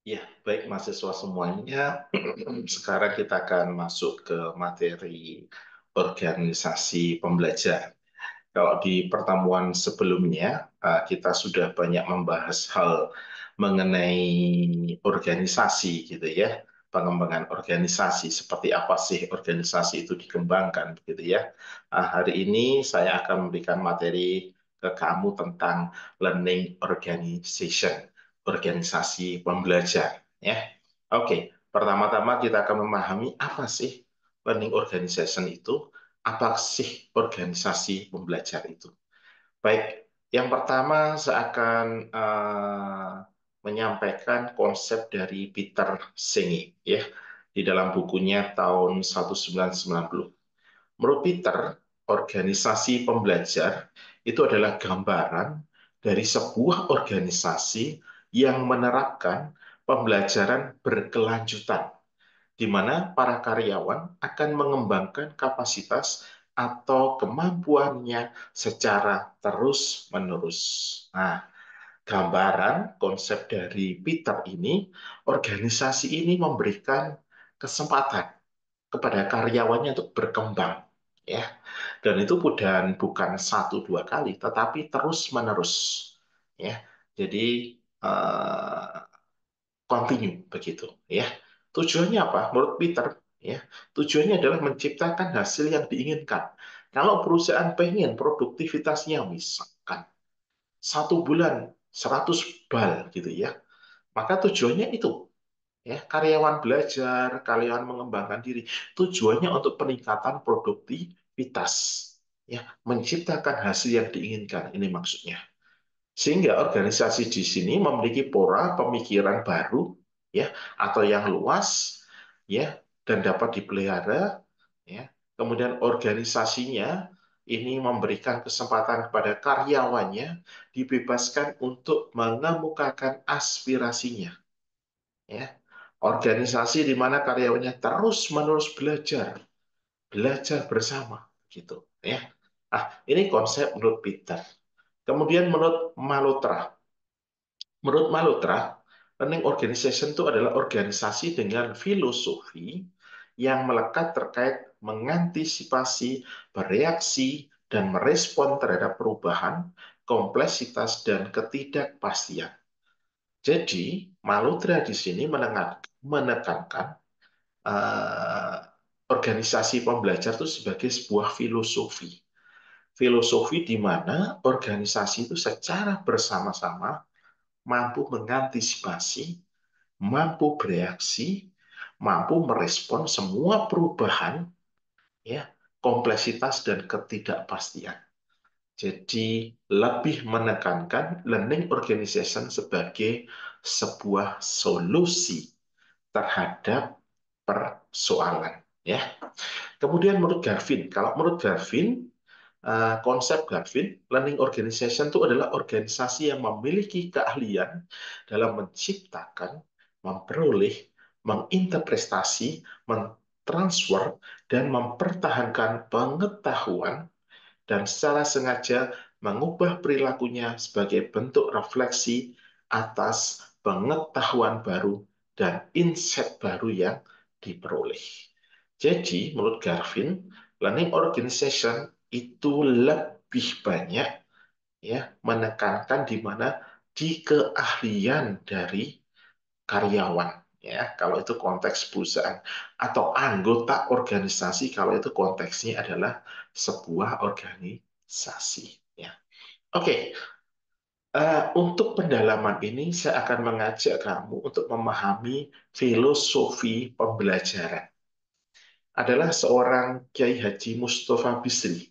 Ya, baik mahasiswa semuanya. Sekarang kita akan masuk ke materi organisasi pembelajar. Kalau di pertemuan sebelumnya, kita sudah banyak membahas hal mengenai organisasi gitu ya. Pengembangan organisasi, seperti apa sih organisasi itu dikembangkan begitu ya. Hari ini saya akan memberikan materi ke kamu tentang learning organization, organisasi pembelajar ya. Oke, pertama-tama kita akan memahami apa sih learning organization itu, apa sih organisasi pembelajar itu. Baik, yang pertama saya akan menyampaikan konsep dari Peter Senge ya di dalam bukunya tahun 1990. Menurut Peter, organisasi pembelajar itu adalah gambaran dari sebuah organisasi yang menerapkan pembelajaran berkelanjutan di mana para karyawan akan mengembangkan kapasitas atau kemampuannya secara terus-menerus. Nah, gambaran konsep dari Peter ini, organisasi ini memberikan kesempatan kepada karyawannya untuk berkembang, ya. Dan itu bukan satu dua kali, tetapi terus-menerus, ya. Jadi eh, continue begitu ya. Tujuannya apa? Menurut Peter ya, tujuannya adalah menciptakan hasil yang diinginkan. Kalau perusahaan pengen produktivitasnya misalkan 1 bulan 100 bal gitu ya, maka tujuannya itu ya, karyawan belajar, karyawan mengembangkan diri. Tujuannya untuk peningkatan produktivitas ya, menciptakan hasil yang diinginkan. Ini maksudnya. Sehingga organisasi di sini memiliki pola pemikiran baru ya atau yang luas ya dan dapat dipelihara ya. Kemudian organisasinya ini memberikan kesempatan kepada karyawannya dibebaskan untuk mengemukakan aspirasinya ya. Organisasi di mana karyawannya terus-menerus belajar, belajar bersama gitu ya. Ah, ini konsep menurut Peter. Kemudian menurut Malhotra, learning organization itu adalah organisasi dengan filosofi yang melekat terkait mengantisipasi, bereaksi, dan merespon terhadap perubahan, kompleksitas, dan ketidakpastian. Jadi, Malhotra di sini menekankan uh, organisasi pembelajar itu sebagai sebuah filosofi. Filosofi di mana organisasi itu secara bersama-sama mampu mengantisipasi, mampu bereaksi, mampu merespon semua perubahan, ya, kompleksitas dan ketidakpastian. Jadi lebih menekankan learning organization sebagai sebuah solusi terhadap persoalan. Ya. Kemudian menurut Garvin, kalau menurut Garvin, konsep Garvin, learning organization itu adalah organisasi yang memiliki keahlian dalam menciptakan, memperoleh, menginterpretasi, mentransfer, dan mempertahankan pengetahuan dan secara sengaja mengubah perilakunya sebagai bentuk refleksi atas pengetahuan baru dan insight baru yang diperoleh. Jadi, menurut Garvin, learning organization itu lebih banyak ya menekankan di mana di keahlian dari karyawan ya kalau itu konteks perusahaan atau anggota organisasi kalau itu konteksnya adalah sebuah organisasi ya. Oke, untuk pendalaman ini saya akan mengajak kamu untuk memahami filosofi pembelajaran adalah seorang Kiai Haji Mustafa Bisri,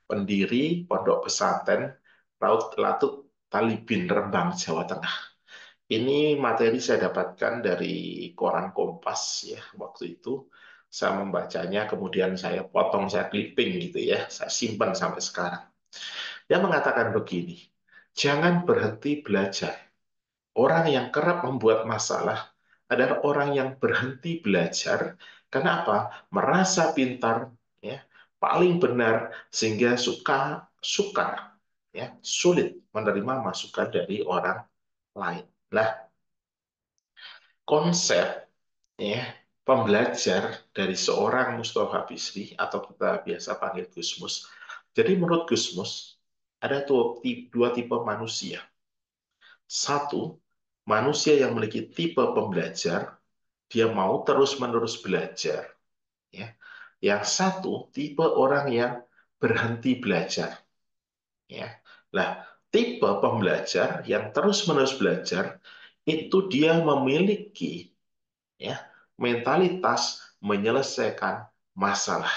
pendiri Pondok Pesantren Laut Latut Talibin Rembang, Jawa Tengah. Ini materi saya dapatkan dari koran Kompas ya waktu itu. Saya membacanya, kemudian saya potong, saya clipping gitu ya. Saya simpan sampai sekarang. Dia mengatakan begini, jangan berhenti belajar. Orang yang kerap membuat masalah adalah orang yang berhenti belajar. Karena apa? Merasa pintar, ya, paling benar sehingga sukar, ya, sulit menerima masukan dari orang lain. Lah, konsep ya pembelajar dari seorang Mustafa Bisri atau kita biasa panggil Gusmus. Jadi menurut Gusmus ada dua tipe manusia. Satu, manusia yang memiliki tipe pembelajar, dia mau terus-menerus belajar. Ya. Yang satu, tipe orang yang berhenti belajar. Ya. Nah, tipe pembelajar yang terus-menerus belajar itu dia memiliki ya mentalitas menyelesaikan masalah.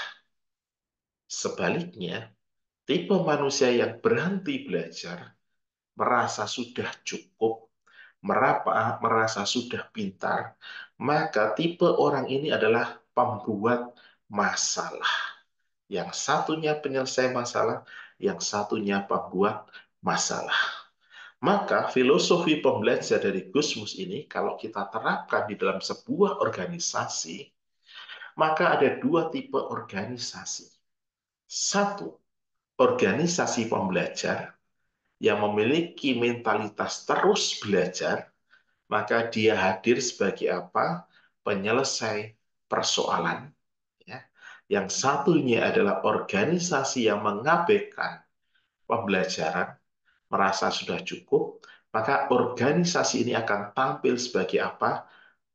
Sebaliknya, tipe manusia yang berhenti belajar merasa sudah cukup, merasa sudah pintar, maka tipe orang ini adalah pembuat masalah. Yang satunya penyelesai masalah, yang satunya pembuat masalah. Maka filosofi pembelajar dari Gusmus ini, kalau kita terapkan di dalam sebuah organisasi, maka ada dua tipe organisasi. Satu, organisasi pembelajar yang memiliki mentalitas terus belajar, maka dia hadir sebagai apa? Penyelesai persoalan. Ya. Yang satunya adalah organisasi yang mengabaikan pembelajaran, merasa sudah cukup, maka organisasi ini akan tampil sebagai apa?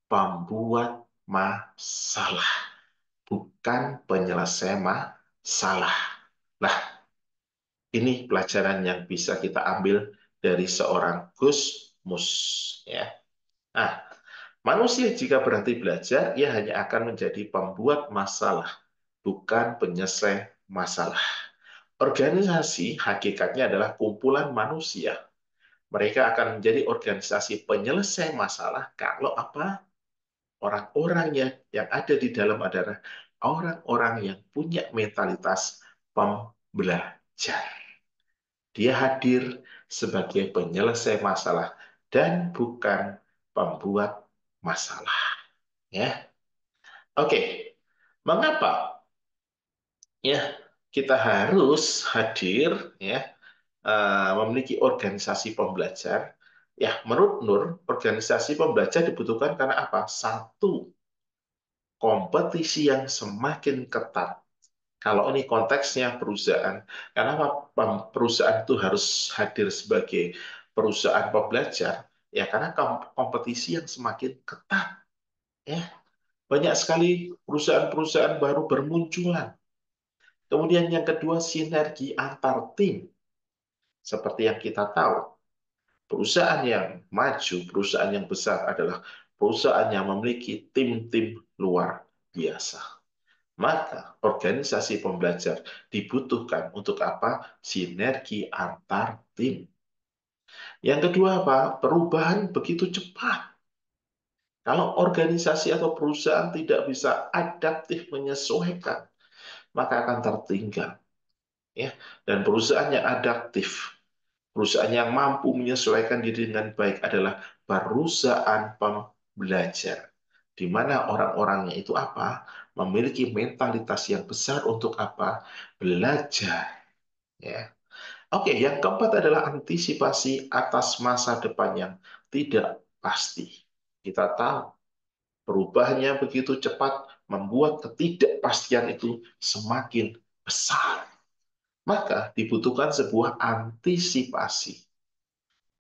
Pembuat masalah, bukan penyelesai masalah. Nah, ini pelajaran yang bisa kita ambil dari seorang Gus Mus. Ya. Nah, manusia jika berhenti belajar, ia hanya akan menjadi pembuat masalah, bukan penyelesai masalah. Organisasi hakikatnya adalah kumpulan manusia. Mereka akan menjadi organisasi penyelesai masalah kalau apa? Orang-orangnya yang ada di dalam adalah orang-orang yang punya mentalitas pembelajar. Dia hadir sebagai penyelesai masalah dan bukan pembuat masalah. Ya, oke. Mengapa ya kita harus hadir ya memiliki organisasi pembelajar? Ya, menurut Nur, organisasi pembelajar dibutuhkan karena apa? Satu, kompetisi yang semakin ketat. Kalau ini konteksnya perusahaan, kenapa perusahaan itu harus hadir sebagai perusahaan pembelajar? Ya karena kompetisi yang semakin ketat. Ya, banyak sekali perusahaan-perusahaan baru bermunculan. Kemudian yang kedua, sinergi antar tim. Seperti yang kita tahu, perusahaan yang maju, perusahaan yang besar adalah perusahaan yang memiliki tim-tim luar biasa. Maka organisasi pembelajar dibutuhkan untuk apa? Sinergi antar tim. Yang kedua apa? Perubahan begitu cepat. Kalau organisasi atau perusahaan tidak bisa adaptif menyesuaikan, maka akan tertinggal. Ya, dan perusahaan yang adaptif, perusahaan yang mampu menyesuaikan diri dengan baik adalah perusahaan pembelajar, di mana orang-orangnya itu apa? Memiliki mentalitas yang besar untuk apa? Belajar. Ya. Oke, yang keempat adalah antisipasi atas masa depan yang tidak pasti. Kita tahu perubahannya begitu cepat membuat ketidakpastian itu semakin besar. Maka dibutuhkan sebuah antisipasi.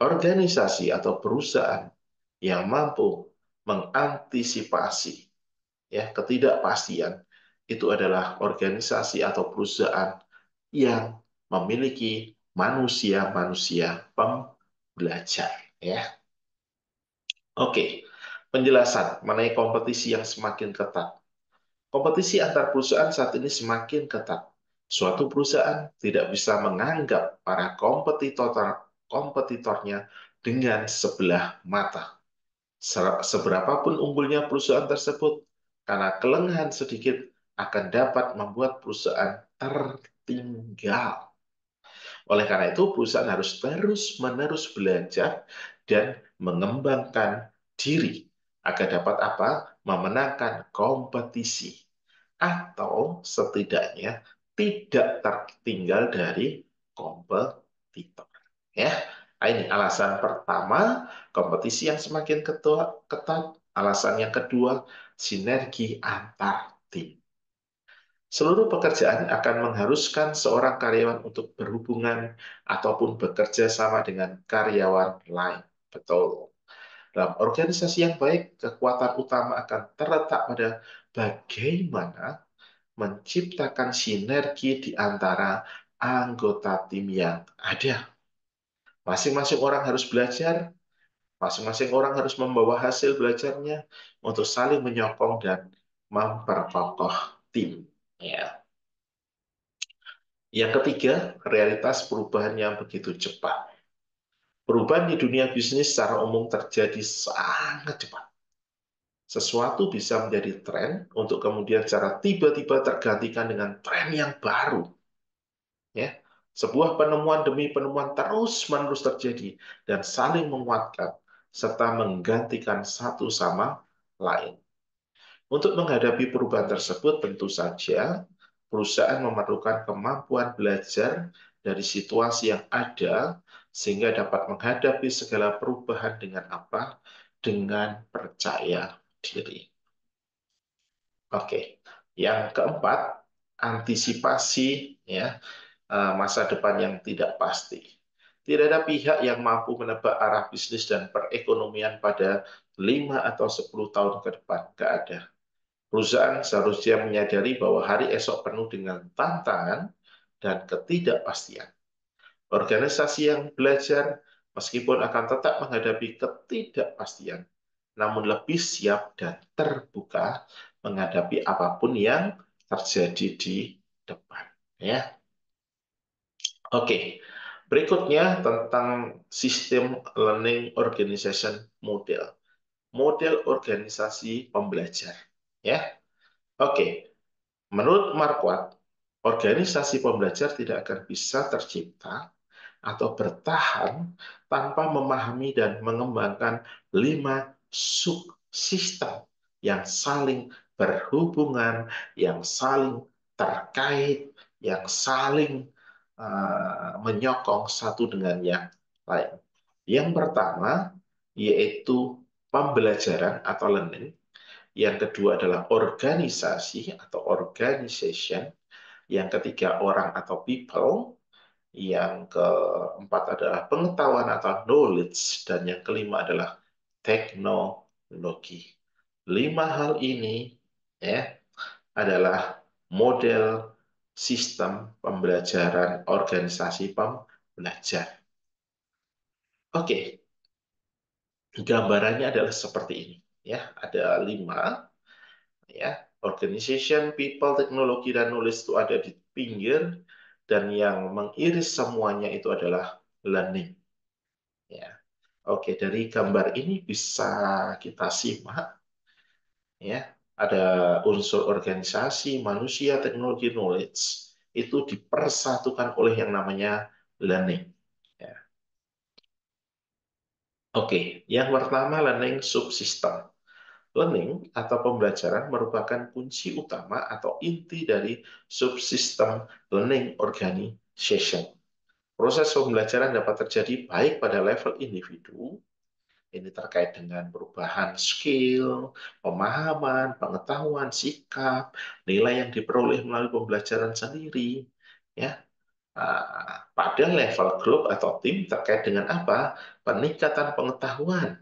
Organisasi atau perusahaan yang mampu mengantisipasi ya ketidakpastian itu adalah organisasi atau perusahaan yang memiliki manusia-manusia pembelajar ya. Oke, penjelasan mengenai kompetisi yang semakin ketat. Kompetisi antar perusahaan saat ini semakin ketat. Suatu perusahaan tidak bisa menganggap para kompetitornya dengan sebelah mata. Seberapapun unggulnya perusahaan tersebut, karena kelengahan sedikit akan dapat membuat perusahaan tertinggal. Oleh karena itu, perusahaan harus terus-menerus belajar dan mengembangkan diri agar dapat apa? Memenangkan kompetisi atau setidaknya tidak tertinggal dari kompetitor. Ya, nah, ini alasan pertama, kompetisi yang semakin ketat Alasan yang kedua, sinergi antar tim. Seluruh pekerjaan akan mengharuskan seorang karyawan untuk berhubungan ataupun bekerja sama dengan karyawan lain. Betul. Dalam organisasi yang baik, kekuatan utama akan terletak pada bagaimana menciptakan sinergi di antara anggota tim yang ada. Masing-masing orang harus belajar, masing-masing orang harus membawa hasil belajarnya untuk saling menyokong dan memperkokoh tim. Ya. Yang ketiga, realitas perubahan yang begitu cepat. Perubahan di dunia bisnis secara umum terjadi sangat cepat. Sesuatu bisa menjadi tren untuk kemudian secara tiba-tiba tergantikan dengan tren yang baru. Ya, sebuah penemuan demi penemuan terus-menerus terjadi dan saling menguatkan serta menggantikan satu sama lain. Untuk menghadapi perubahan tersebut, tentu saja perusahaan memerlukan kemampuan belajar dari situasi yang ada sehingga dapat menghadapi segala perubahan dengan apa? Dengan percaya diri. Oke, yang keempat, antisipasi ya masa depan yang tidak pasti. Tidak ada pihak yang mampu menebak arah bisnis dan perekonomian pada 5 atau 10 tahun ke depan. Tidak ada. Perusahaan seharusnya menyadari bahwa hari esok penuh dengan tantangan dan ketidakpastian. Organisasi yang belajar, meskipun akan tetap menghadapi ketidakpastian, namun lebih siap dan terbuka menghadapi apapun yang terjadi di depan. Ya, oke. Berikutnya tentang sistem learning organization model. Model organisasi pembelajar. Ya, oke. Menurut Marquardt, organisasi pembelajar tidak akan bisa tercipta atau bertahan tanpa memahami dan mengembangkan 5 subsistem yang saling berhubungan, yang saling terkait, yang saling menyokong satu dengan yang lain. Yang pertama yaitu pembelajaran atau learning. Yang kedua adalah organisasi atau organization. Yang ketiga orang atau people. Yang keempat adalah pengetahuan atau knowledge. Dan yang kelima adalah teknologi. 5 hal ini ya adalah model sistem pembelajaran organisasi pembelajar. Oke, gambarannya adalah seperti ini. Ya, ada 5 ya, organization, people, teknologi, dan knowledge itu ada di pinggir, dan yang mengiris semuanya itu adalah learning. Ya, oke, dari gambar ini bisa kita simak, ya, ada unsur organisasi, manusia, teknologi, knowledge, itu dipersatukan oleh yang namanya learning. Ya. Oke, yang pertama learning subsystem. Learning atau pembelajaran merupakan kunci utama atau inti dari subsistem learning organization. Proses pembelajaran dapat terjadi baik pada level individu, ini terkait dengan perubahan skill, pemahaman, pengetahuan, sikap, nilai yang diperoleh melalui pembelajaran sendiri, ya. Pada level grup atau tim terkait dengan apa? Peningkatan pengetahuan,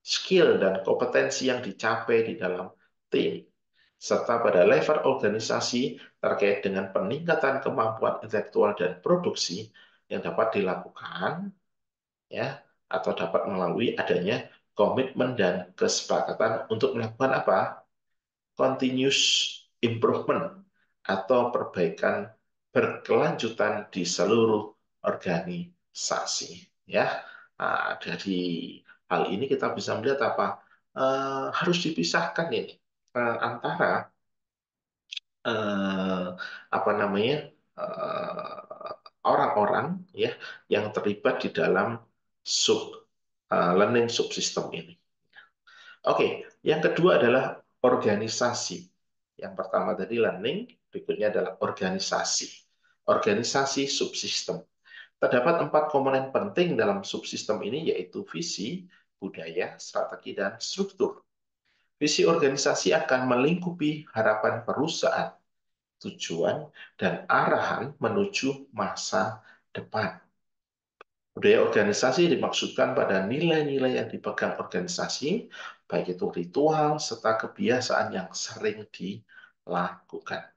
skill, dan kompetensi yang dicapai di dalam tim, serta pada level organisasi terkait dengan peningkatan kemampuan intelektual dan produksi yang dapat dilakukan ya atau dapat melalui adanya komitmen dan kesepakatan untuk melakukan apa? Continuous improvement atau perbaikan berkelanjutan di seluruh organisasi ya. Dari hal ini kita bisa melihat apa? Harus dipisahkan ini antara eh, apa namanya orang-orang ya yang terlibat di dalam sub learning subsystem ini. Oke, yang kedua adalah organisasi. Yang pertama tadi learning, berikutnya adalah organisasi. Organisasi subsistem. Terdapat 4 komponen penting dalam subsistem ini, yaitu visi, budaya, strategi, dan struktur. Visi organisasi akan melingkupi harapan perusahaan, tujuan, dan arahan menuju masa depan. Budaya organisasi dimaksudkan pada nilai-nilai yang dipegang organisasi, baik itu ritual serta kebiasaan yang sering dilakukan.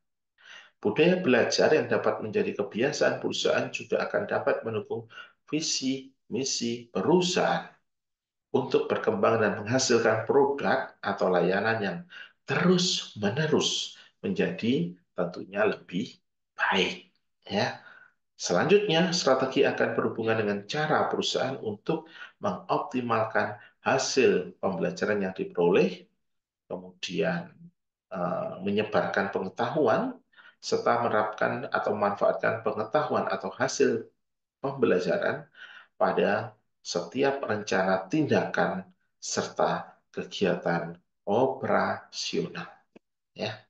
Budaya belajar yang dapat menjadi kebiasaan perusahaan juga akan dapat mendukung visi misi perusahaan untuk berkembang dan menghasilkan produk atau layanan yang terus-menerus menjadi tentunya lebih baik. Ya. Selanjutnya, strategi akan berhubungan dengan cara perusahaan untuk mengoptimalkan hasil pembelajaran yang diperoleh, kemudian menyebarkan pengetahuan, serta menerapkan atau memanfaatkan pengetahuan atau hasil pembelajaran pada setiap rencana tindakan serta kegiatan operasional. Ya,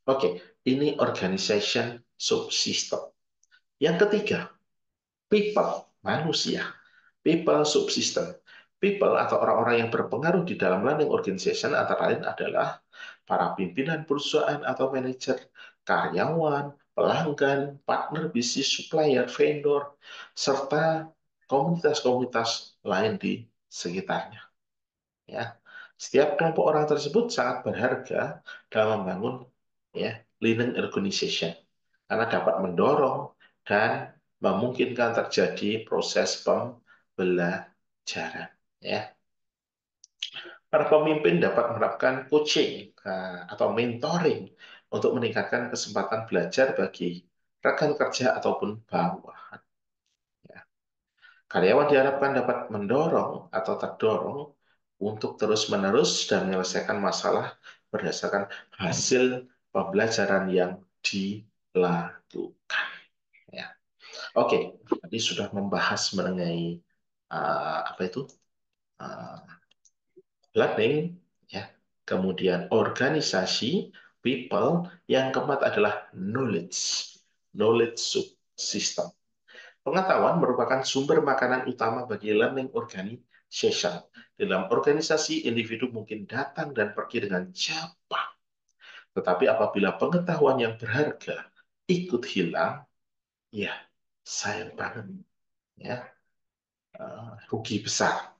oke, ini organization subsystem. Yang ketiga, people, manusia. People subsystem. People atau orang-orang yang berpengaruh di dalam learning organization antara lain adalah para pimpinan perusahaan atau manajer, karyawan, pelanggan, partner bisnis, supplier, vendor, serta komunitas-komunitas lain di sekitarnya. Ya, setiap kelompok orang tersebut sangat berharga dalam membangun ya learning organization karena dapat mendorong dan memungkinkan terjadi proses pembelajaran. Ya, para pemimpin dapat menerapkan coaching atau mentoring untuk meningkatkan kesempatan belajar bagi rekan kerja ataupun bawahan. Ya. Karyawan diharapkan dapat mendorong atau terdorong untuk terus-menerus dan menyelesaikan masalah berdasarkan hasil pembelajaran yang dilakukan. Ya. Oke, tadi sudah membahas mengenai apa itu uh, learning, ya. Kemudian organisasi, people. Yang keempat adalah knowledge, knowledge system. Pengetahuan merupakan sumber makanan utama bagi learning organization. Dalam organisasi, individu mungkin datang dan pergi dengan cepat. Tetapi apabila pengetahuan yang berharga ikut hilang, ya sayang banget. Ya, rugi besar.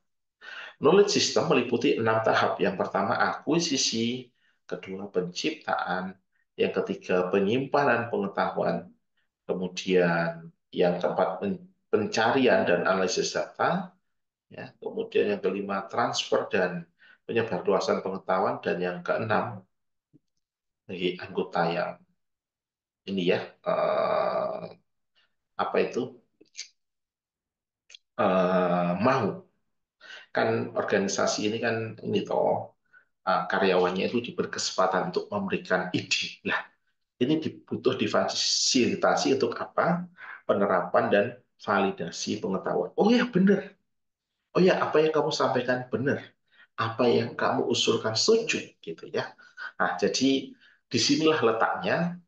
Knowledge system meliputi 6 tahap. Yang pertama akuisisi, kedua penciptaan, yang ketiga penyimpanan pengetahuan, kemudian yang keempat pencarian dan analisis data, ya, kemudian yang kelima transfer dan penyebarluasan pengetahuan, dan yang keenam bagi anggota yang ini ya apa itu mau kan organisasi ini kan ini toh karyawannya itu diberi kesempatan untuk memberikan ide. Lah, ini butuh difasilitasi untuk apa? Penerapan dan validasi pengetahuan. Oh ya, benar. Oh ya, apa yang kamu sampaikan benar. Apa yang kamu usulkan setuju, gitu ya. Nah, jadi disinilah letaknya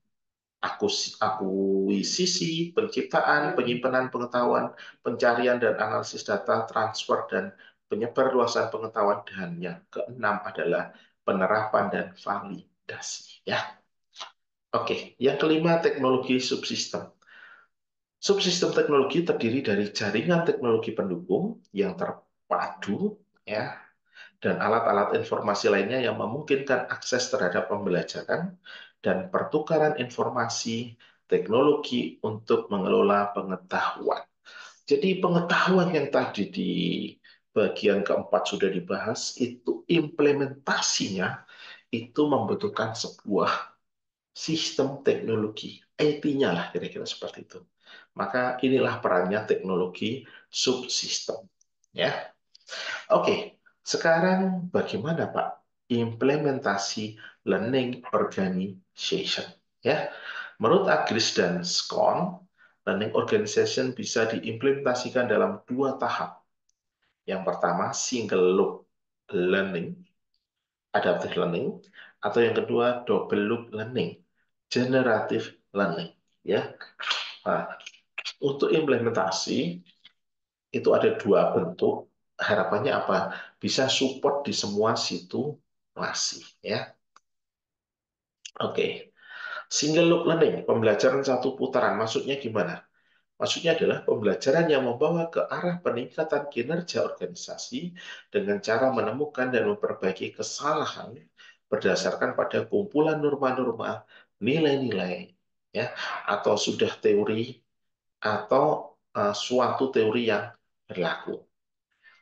akuisisi, penciptaan, penyimpanan pengetahuan, pencarian dan analisis data, transfer dan penyebar luasan pengetahuan, dan yang keenam adalah penerapan dan validasi. Ya, oke. Yang kelima teknologi subsistem. Subsistem teknologi terdiri dari jaringan teknologi pendukung yang terpadu, ya, dan alat-alat informasi lainnya yang memungkinkan akses terhadap pembelajaran dan pertukaran informasi teknologi untuk mengelola pengetahuan. Jadi pengetahuan yang tadi di bagian keempat sudah dibahas, itu implementasinya itu membutuhkan sebuah sistem teknologi, IT-nya lah kira-kira seperti itu. Maka inilah perannya teknologi subsistem. Ya, oke. Sekarang bagaimana Pak implementasi learning organization? Ya, menurut Agris dan Scon, learning organization bisa diimplementasikan dalam 2 tahap. Yang pertama single loop learning, adaptive learning, atau yang kedua double loop learning, generative learning. Ya, nah, untuk implementasi itu ada 2 bentuk. Harapannya apa? Bisa support di semua situ Masih ya. Oke. Single loop learning, pembelajaran satu putaran. Maksudnya gimana? Maksudnya adalah pembelajaran yang membawa ke arah peningkatan kinerja organisasi dengan cara menemukan dan memperbaiki kesalahan berdasarkan pada kumpulan norma-norma, nilai-nilai, ya, atau sudah teori atau suatu teori yang berlaku.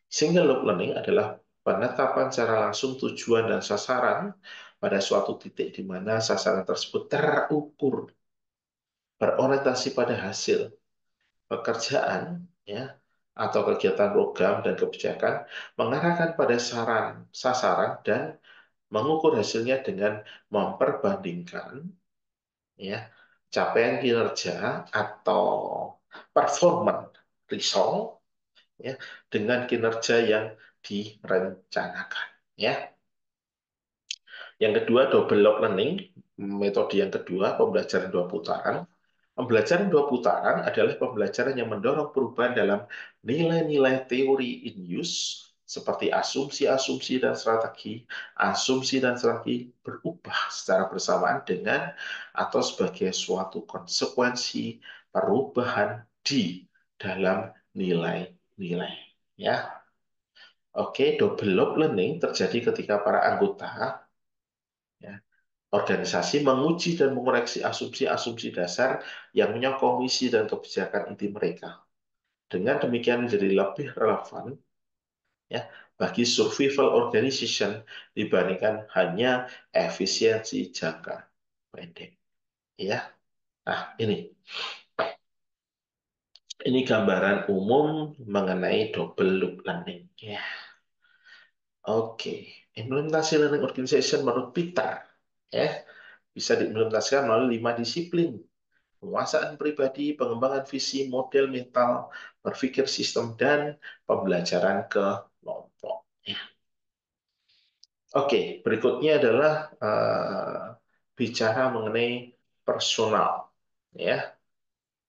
Single loop learning adalah penetapan secara langsung tujuan dan sasaran pada suatu titik di mana sasaran tersebut terukur, berorientasi pada hasil pekerjaan, ya, atau kegiatan program dan kebijakan, mengarahkan pada sasaran dan mengukur hasilnya dengan memperbandingkan, ya, capaian kinerja atau performance result, ya, dengan kinerja yang direncanakan, ya. Yang kedua, double loop learning, metode yang kedua, pembelajaran dua putaran. Pembelajaran dua putaran adalah pembelajaran yang mendorong perubahan dalam nilai-nilai teori in use, seperti asumsi-asumsi dan strategi. Asumsi dan strategi berubah secara bersamaan dengan atau sebagai suatu konsekuensi perubahan di dalam nilai-nilai. Ya, oke, double loop learning terjadi ketika para anggota, ya, organisasi menguji dan mengoreksi asumsi-asumsi dasar yang menyokong misi dan kebijakan inti mereka. Dengan demikian menjadi lebih relevan, ya, bagi survival organization dibandingkan hanya efisiensi jangka pendek. Ya, nah ini gambaran umum mengenai double loop learning. Ya, oke. Implementasi learning organization menurut Peter, ya, bisa diimplementasikan melalui 5 disiplin: penguasaan pribadi, pengembangan visi, model mental, berpikir sistem, dan pembelajaran kelompok. Ya. Oke, berikutnya adalah bicara mengenai personal. Ya,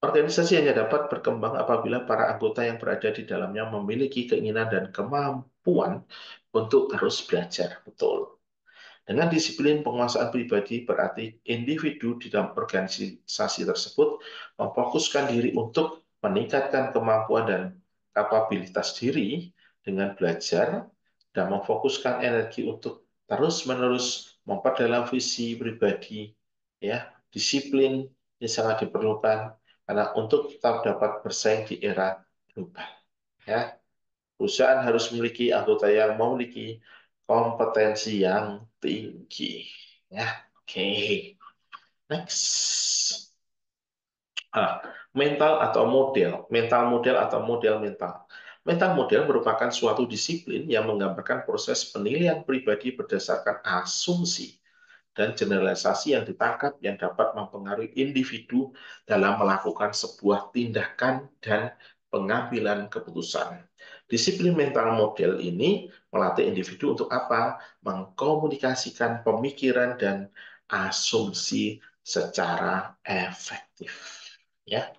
organisasi hanya dapat berkembang apabila para anggota yang berada di dalamnya memiliki keinginan dan kemampuan untuk terus belajar. Betul. Dengan disiplin penguasaan pribadi berarti individu di dalam organisasi tersebut memfokuskan diri untuk meningkatkan kemampuan dan kapabilitas diri dengan belajar dan memfokuskan energi untuk terus-menerus memperdalam visi pribadi, ya. Disiplin ini sangat diperlukan karena untuk tetap dapat bersaing di era global, ya. Perusahaan harus memiliki anggota yang memiliki kompetensi yang tinggi. Ya, oke. Next. Mental atau model. Mental model atau model mental. Mental model merupakan suatu disiplin yang menggambarkan proses penilaian pribadi berdasarkan asumsi dan generalisasi yang ditangkap yang dapat mempengaruhi individu dalam melakukan sebuah tindakan dan pengambilan keputusan. Disiplin mental model ini melatih individu untuk apa? Mengkomunikasikan pemikiran dan asumsi secara efektif. Ya.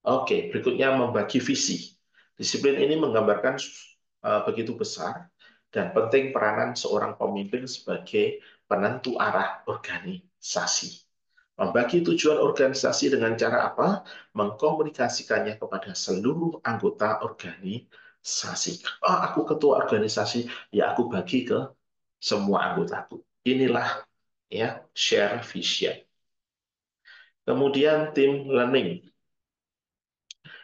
Oke, berikutnya membagi visi. Disiplin ini menggambarkan begitu besar dan penting peranan seorang pemimpin sebagai penentu arah organisasi. Membagi tujuan organisasi dengan cara apa? Mengkomunikasikannya kepada seluruh anggota organisasi. Oh, aku ketua organisasi, ya aku bagi ke semua anggotaku. Inilah, ya, share vision. Kemudian tim learning.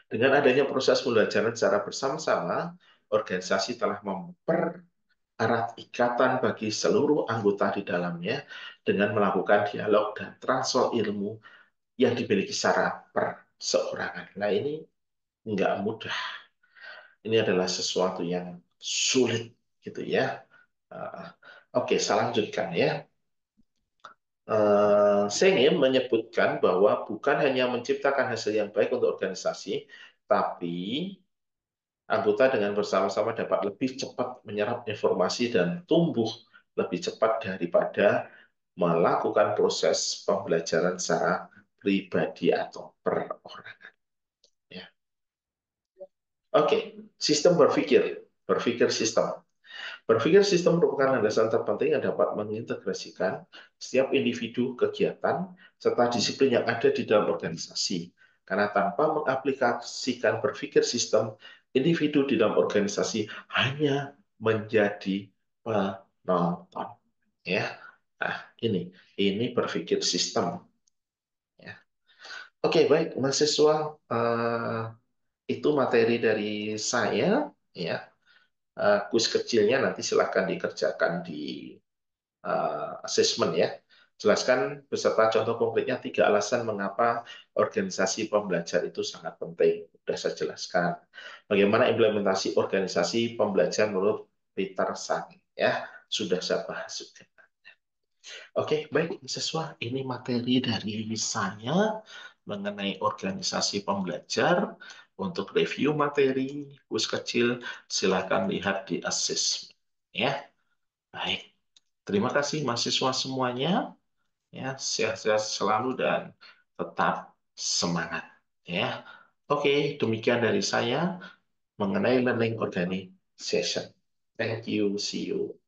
Dengan adanya proses pembelajaran secara bersama-sama, organisasi telah mempererat ikatan bagi seluruh anggota di dalamnya dengan melakukan dialog dan transfer ilmu yang dimiliki secara perseorangan. Nah, ini nggak mudah. Ini adalah sesuatu yang sulit, gitu ya. Oke, saya lanjutkan ya. Saya ingin menyebutkan bahwa bukan hanya menciptakan hasil yang baik untuk organisasi, tapi anggota dengan bersama-sama dapat lebih cepat menyerap informasi dan tumbuh lebih cepat daripada melakukan proses pembelajaran secara pribadi atau perorangan. Ya. Oke, sistem berpikir sistem. Berpikir sistem merupakan landasan terpenting yang dapat mengintegrasikan setiap individu, kegiatan, serta disiplin yang ada di dalam organisasi. Karena tanpa mengaplikasikan berpikir sistem, individu di dalam organisasi hanya menjadi penonton. Ya, nah ini berpikir sistem. Ya. Oke, baik, mahasiswa. Itu materi dari saya. Ya, kuis kecilnya nanti silakan dikerjakan di assessment ya. Jelaskan beserta contoh konkretnya 3 alasan mengapa organisasi pembelajar itu sangat penting. Sudah saya jelaskan. Bagaimana implementasi organisasi pembelajar menurut Peter Sang ya. Sudah saya bahas juga. Oke, baik siswa, ini materi dari saya mengenai organisasi pembelajar. Untuk review materi kuis kecil, silakan lihat di assessment. Ya, baik. Terima kasih mahasiswa semuanya. Ya, sehat-sehat selalu dan tetap semangat. Ya, oke, demikian dari saya mengenai learning organization. Thank you, see you.